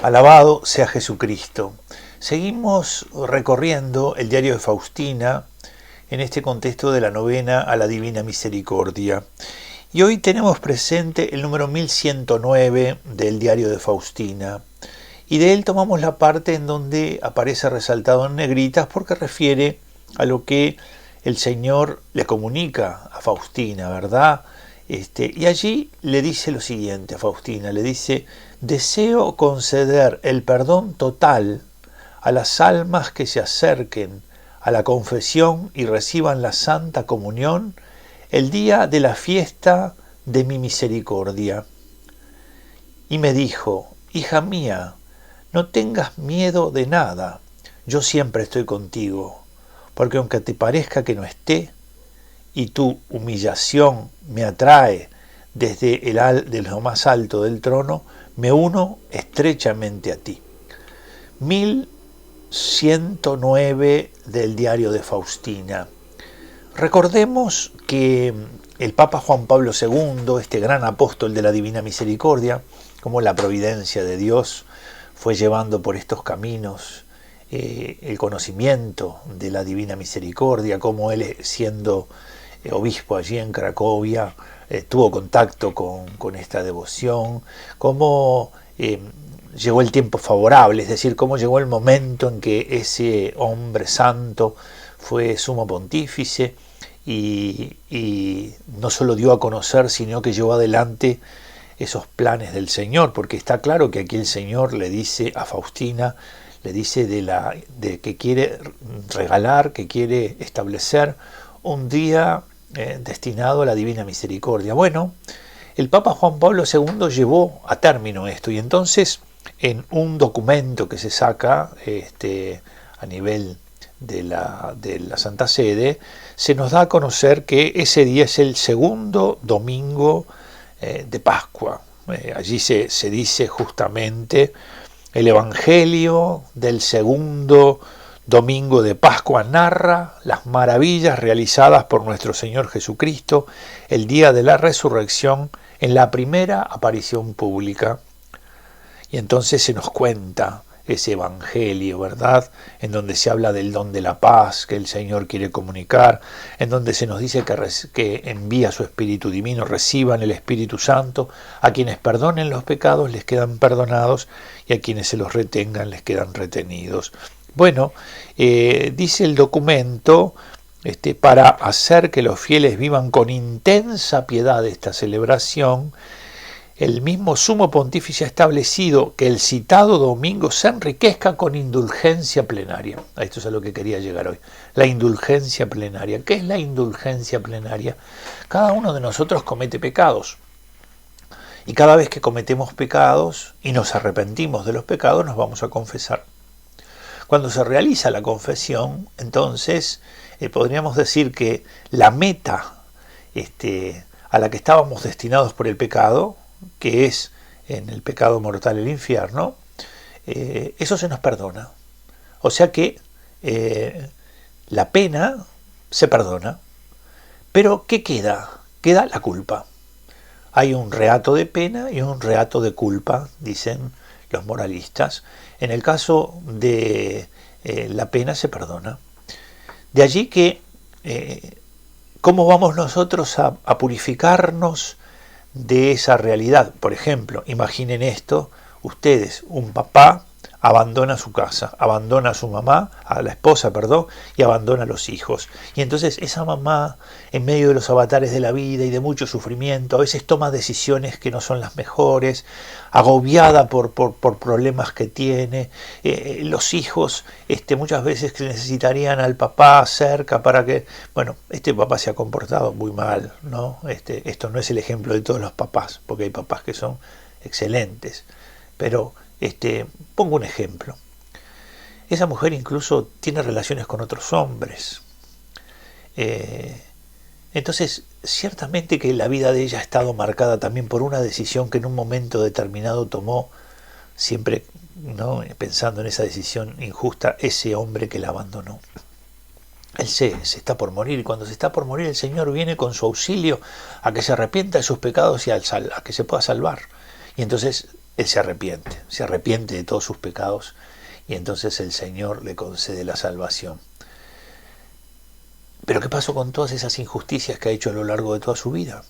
Alabado sea Jesucristo. Seguimos recorriendo el diario de Faustina en este contexto de la novena a la Divina Misericordia. Y hoy tenemos presente el número 1109 del diario de Faustina. Y de él tomamos la parte en donde aparece resaltado en negritas porque refiere a lo que el Señor le comunica a Faustina, ¿verdad? Y allí le dice lo siguiente a Faustina, le dice: deseo conceder el perdón total a las almas que se acerquen a la confesión y reciban la Santa Comunión el día de la fiesta de mi misericordia. Y me dijo: hija mía, no tengas miedo de nada, yo siempre estoy contigo, porque aunque te parezca que no esté, y tu humillación me atrae desde lo más alto del trono, me uno estrechamente a ti. 1109 del diario de Faustina. Recordemos que el Papa Juan Pablo II, este gran apóstol de la Divina Misericordia, como la providencia de Dios fue llevando por estos caminos el conocimiento de la Divina Misericordia, como él, siendo obispo allí en Cracovia, tuvo contacto con esta devoción, cómo llegó el tiempo favorable, es decir, cómo llegó el momento en que ese hombre santo fue sumo pontífice y no solo dio a conocer, sino que llevó adelante esos planes del Señor, porque está claro que aquí el Señor le dice a Faustina, le dice de que quiere regalar, que quiere establecer un día destinado a la Divina Misericordia. Bueno, el Papa Juan Pablo II llevó a término esto, y entonces en un documento que se saca a nivel de la Santa Sede, se nos da a conocer que ese día es el segundo domingo de Pascua. Allí se dice justamente: el Evangelio del segundo domingo de Pascua narra las maravillas realizadas por nuestro Señor Jesucristo el día de la resurrección en la primera aparición pública. Y entonces se nos cuenta ese Evangelio, ¿verdad?, en donde se habla del don de la paz que el Señor quiere comunicar, en donde se nos dice que envía su Espíritu Divino, reciban el Espíritu Santo, a quienes perdonen los pecados les quedan perdonados y a quienes se los retengan les quedan retenidos. Bueno, dice el documento, para hacer que los fieles vivan con intensa piedad esta celebración, el mismo sumo pontífice ha establecido que el citado domingo se enriquezca con indulgencia plenaria. A esto es a lo que quería llegar hoy. La indulgencia plenaria. ¿Qué es la indulgencia plenaria? Cada uno de nosotros comete pecados. Y cada vez que cometemos pecados y nos arrepentimos de los pecados, nos vamos a confesar. Cuando se realiza la confesión, entonces podríamos decir que la meta a la que estábamos destinados por el pecado, que es en el pecado mortal el infierno, eso se nos perdona. O sea que la pena se perdona. Pero ¿qué queda? Queda la culpa. Hay un reato de pena y un reato de culpa, dicen los moralistas. En el caso de la pena se perdona. De allí que ¿cómo vamos nosotros a purificarnos de esa realidad? Por ejemplo, imaginen esto, ustedes, un papá abandona su casa, abandona a su mamá, a la esposa, perdón, y abandona a los hijos. Y entonces esa mamá, en medio de los avatares de la vida y de mucho sufrimiento, a veces toma decisiones que no son las mejores, agobiada por problemas que tiene. Los hijos muchas veces necesitarían al papá cerca para que... Bueno, este papá se ha comportado muy mal, ¿no? Esto no es el ejemplo de todos los papás, porque hay papás que son excelentes, pero... pongo un ejemplo. Esa mujer incluso tiene relaciones con otros hombres. Entonces, ciertamente que la vida de ella ha estado marcada también por una decisión que en un momento determinado tomó, siempre, ¿no?, pensando en esa decisión injusta, ese hombre que la abandonó. Él se está por morir, y cuando se está por morir el Señor viene con su auxilio a que se arrepienta de sus pecados y a que se pueda salvar. Y entonces él se arrepiente de todos sus pecados y entonces el Señor le concede la salvación. Pero ¿qué pasó con todas esas injusticias que ha hecho a lo largo de toda su vida?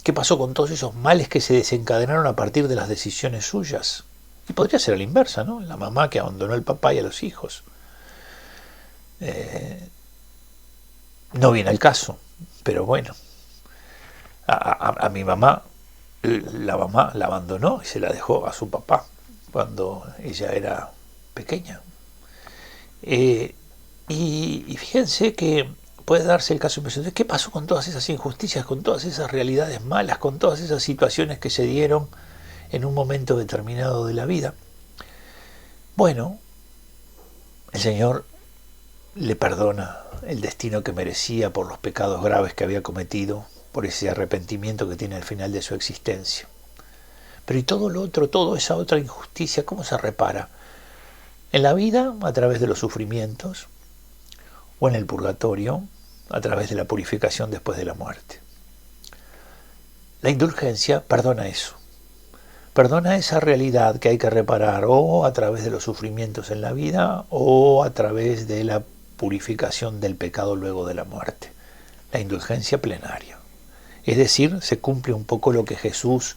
¿Qué pasó con todos esos males que se desencadenaron a partir de las decisiones suyas? Y podría ser a la inversa, ¿no? La mamá que abandonó al papá y a los hijos. No viene al caso, pero bueno. A mi mamá la abandonó y se la dejó a su papá cuando ella era pequeña. Y fíjense que puede darse el caso de ¿qué pasó con todas esas injusticias, con todas esas realidades malas, con todas esas situaciones que se dieron en un momento determinado de la vida? Bueno, el Señor le perdona el destino que merecía por los pecados graves que había cometido, por ese arrepentimiento que tiene al final de su existencia. Pero ¿y todo lo otro, toda esa otra injusticia, cómo se repara? En la vida, a través de los sufrimientos, o en el purgatorio, a través de la purificación después de la muerte. La indulgencia perdona eso. Perdona esa realidad que hay que reparar o a través de los sufrimientos en la vida o a través de la purificación del pecado luego de la muerte. La indulgencia plenaria. Es decir, se cumple un poco lo que Jesús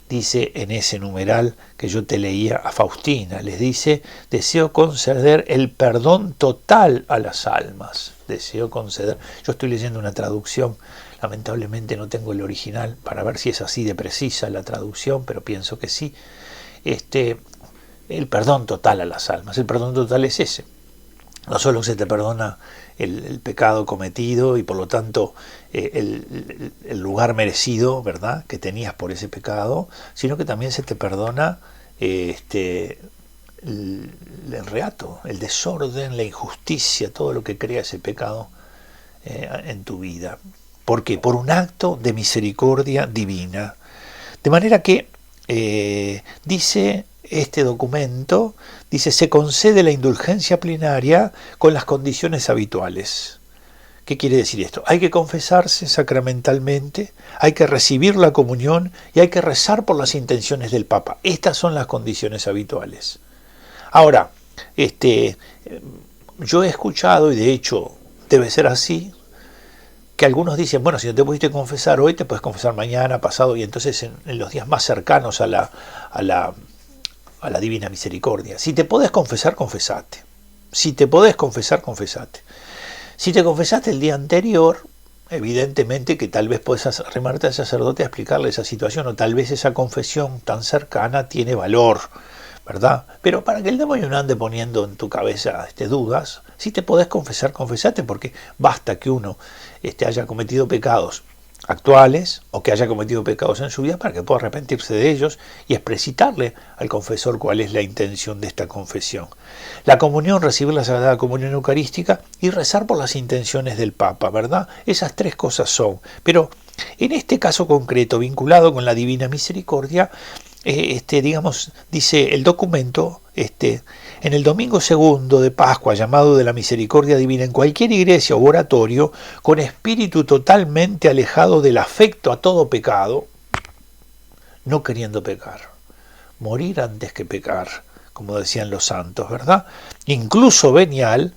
dice en ese numeral que yo te leía a Faustina. Les dice, deseo conceder el perdón total a las almas. Deseo conceder. Yo estoy leyendo una traducción, lamentablemente no tengo el original para ver si es así de precisa la traducción, pero pienso que sí. El perdón total a las almas. El perdón total es ese. No solo se te perdona el pecado cometido y por lo tanto el lugar merecido, ¿verdad?, que tenías por ese pecado, sino que también se te perdona el reato, el desorden, la injusticia, todo lo que crea ese pecado en tu vida. ¿Por qué? Por un acto de misericordia divina. De manera que dice este documento, dice, se concede la indulgencia plenaria con las condiciones habituales. ¿Qué quiere decir esto? Hay que confesarse sacramentalmente, hay que recibir la comunión y hay que rezar por las intenciones del Papa. Estas son las condiciones habituales. Ahora, yo he escuchado, y de hecho debe ser así, que algunos dicen, bueno, si no te pudiste confesar hoy, te puedes confesar mañana, pasado, y entonces en los días más cercanos a la Divina Misericordia. Si te podés confesar, confesate. Si te podés confesar, confesate. Si te confesaste el día anterior, evidentemente que tal vez podés arrimarte al sacerdote a explicarle esa situación, o tal vez esa confesión tan cercana tiene valor, ¿verdad? Pero para que el demonio no ande poniendo en tu cabeza dudas, si te podés confesar, confesate, porque basta que uno haya cometido pecados actuales o que haya cometido pecados en su vida para que pueda arrepentirse de ellos y explicitarle al confesor cuál es la intención de esta confesión. La comunión, recibir la Sagrada Comunión Eucarística y rezar por las intenciones del Papa, ¿verdad? Esas tres cosas son. Pero en este caso concreto, vinculado con la Divina Misericordia, digamos, dice el documento, en el domingo segundo de Pascua, llamado de la Misericordia Divina, en cualquier iglesia o oratorio, con espíritu totalmente alejado del afecto a todo pecado, no queriendo pecar, morir antes que pecar, como decían los santos, ¿verdad? Incluso venial,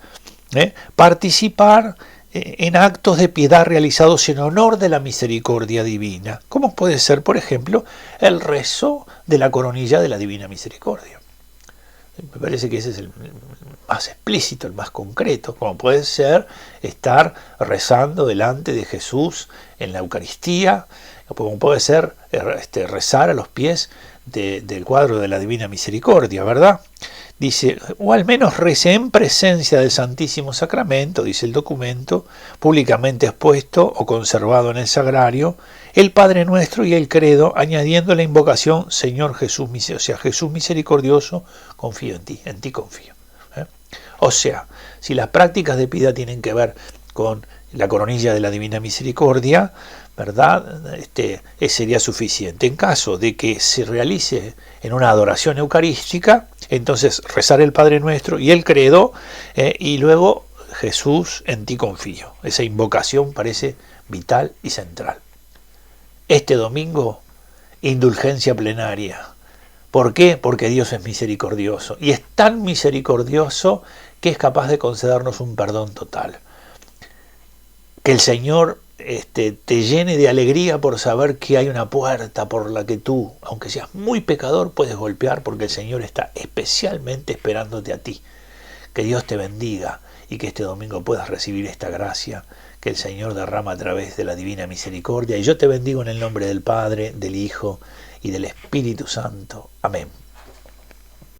participar en actos de piedad realizados en honor de la misericordia divina, como puede ser, por ejemplo, el rezo de la coronilla de la Divina Misericordia. Me parece que ese es el más explícito, el más concreto, como puede ser estar rezando delante de Jesús en la Eucaristía, como puede ser rezar a los pies del cuadro de la Divina Misericordia, ¿verdad? Dice, o al menos rece en presencia del Santísimo Sacramento, dice el documento, públicamente expuesto o conservado en el sagrario, el Padre Nuestro y el Credo, añadiendo la invocación, Señor Jesús, o sea, Jesús misericordioso, confío en ti confío. O sea, si las prácticas de piedad tienen que ver con la coronilla de la Divina Misericordia, ¿verdad? Sería suficiente. En caso de que se realice en una adoración eucarística, entonces rezar el Padre Nuestro y el Credo, y luego Jesús, en ti confío. Esa invocación parece vital y central. Este domingo, indulgencia plenaria, ¿Por qué? Porque Dios es misericordioso. Y es tan misericordioso que es capaz de concedernos un perdón total. Que el Señor te llene de alegría por saber que hay una puerta por la que tú, aunque seas muy pecador, puedes golpear, porque el Señor está especialmente esperándote a ti. Que Dios te bendiga y que este domingo puedas recibir esta gracia que el Señor derrama a través de la divina misericordia. Y yo te bendigo en el nombre del Padre, del Hijo y del Espíritu Santo. Amén.